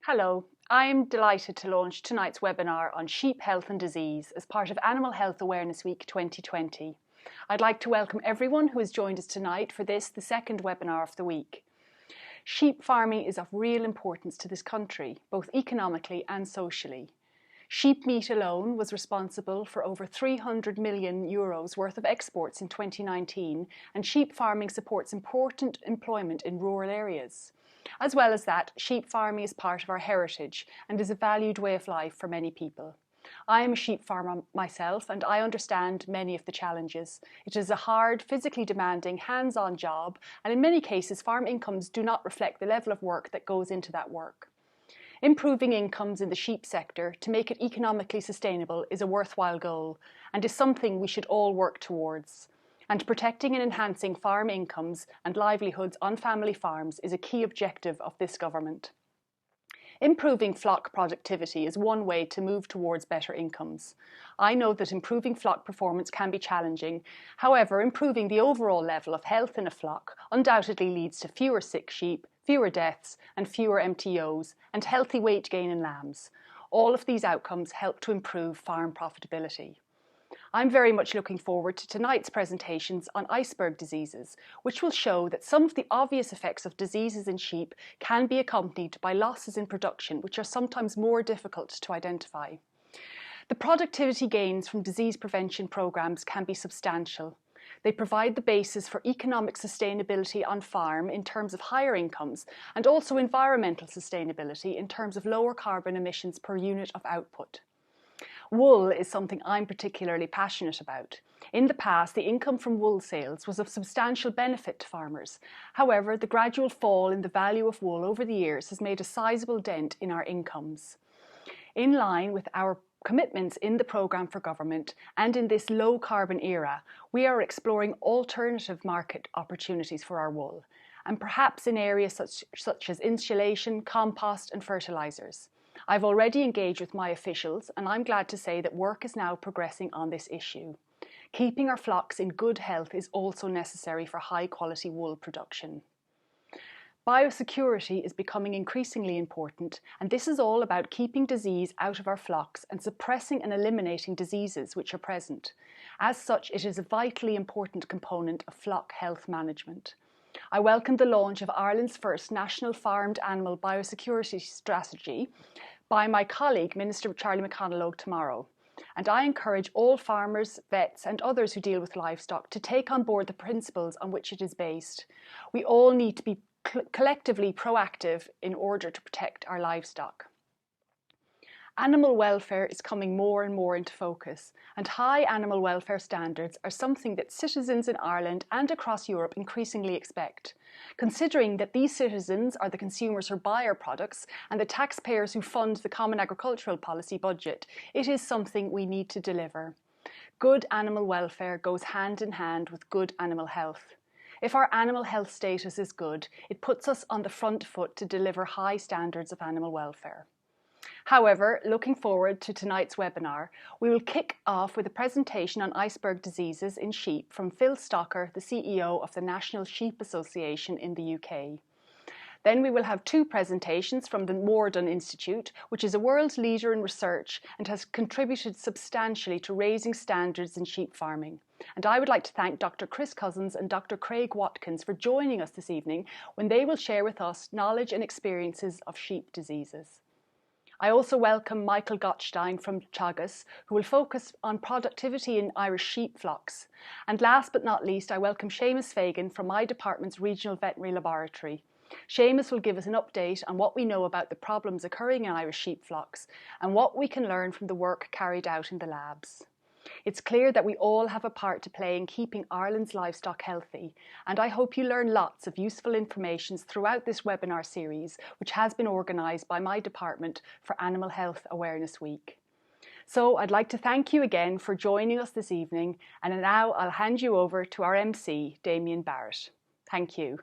Hello, I'm delighted to launch tonight's webinar on sheep health and disease as part of Animal Health Awareness Week 2020. I'd like to welcome everyone who has joined us tonight for this, the second webinar of the week. Sheep farming is of real importance to this country, both economically and socially. Sheep meat alone was responsible for over €300 million worth of exports in 2019, and sheep farming supports important employment in rural areas. As well as that, sheep farming is part of our heritage and is a valued way of life for many people. I am a sheep farmer myself and I understand many of the challenges. It is a hard, physically demanding, hands-on job, and in many cases farm incomes do not reflect the level of work that goes into that work. Improving incomes in the sheep sector to make it economically sustainable is a worthwhile goal and is something we should all work towards. And protecting and enhancing farm incomes and livelihoods on family farms is a key objective of this government. Improving flock productivity is one way to move towards better incomes. I know that improving flock performance can be challenging. However, improving the overall level of health in a flock undoubtedly leads to fewer sick sheep, fewer deaths and fewer MTOs, and healthy weight gain in lambs. All of these outcomes help to improve farm profitability. I'm very much looking forward to tonight's presentations on iceberg diseases, which will show that some of the obvious effects of diseases in sheep can be accompanied by losses in production, which are sometimes more difficult to identify. The productivity gains from disease prevention programs can be substantial. They provide the basis for economic sustainability on farm in terms of higher incomes and also environmental sustainability in terms of lower carbon emissions per unit of output. Wool is something I'm particularly passionate about. In the past, the income from wool sales was of substantial benefit to farmers. However, the gradual fall in the value of wool over the years has made a sizable dent in our incomes. In line with our commitments in the programme for government and in this low carbon era, we are exploring alternative market opportunities for our wool, and perhaps in areas such as insulation, compost and fertilisers. I've already engaged with my officials and I'm glad to say that work is now progressing on this issue. Keeping our flocks in good health is also necessary for high quality wool production. Biosecurity is becoming increasingly important, and this is all about keeping disease out of our flocks and suppressing and eliminating diseases which are present. As such, it is a vitally important component of flock health management. I welcome the launch of Ireland's first National Farmed Animal Biosecurity Strategy by my colleague, Minister Charlie McConalogue, tomorrow. And I encourage all farmers, vets and others who deal with livestock to take on board the principles on which it is based. We all need to be collectively proactive in order to protect our livestock. Animal welfare is coming more and more into focus, and high animal welfare standards are something that citizens in Ireland and across Europe increasingly expect. Considering that these citizens are the consumers who buy our products and the taxpayers who fund the Common Agricultural Policy budget, it is something we need to deliver. Good animal welfare goes hand in hand with good animal health. If our animal health status is good, it puts us on the front foot to deliver high standards of animal welfare. However, looking forward to tonight's webinar, we will kick off with a presentation on iceberg diseases in sheep from Phil Stocker, the CEO of the National Sheep Association in the UK. Then we will have two presentations from the Moredun Institute, which is a world leader in research and has contributed substantially to raising standards in sheep farming. And I would like to thank Dr. Chris Cousins and Dr. Craig Watkins for joining us this evening when they will share with us knowledge and experiences of sheep diseases. I also welcome Michael Gottstein from Teagasc, who will focus on productivity in Irish sheep flocks. And last but not least, I welcome Seamus Fagan from my department's Regional Veterinary Laboratory. Seamus will give us an update on what we know about the problems occurring in Irish sheep flocks and what we can learn from the work carried out in the labs. It's clear that we all have a part to play in keeping Ireland's livestock healthy, and I hope you learn lots of useful information throughout this webinar series, which has been organised by my department for Animal Health Awareness Week. So I'd like to thank you again for joining us this evening, and now I'll hand you over to our MC, Damien Barrett. Thank you.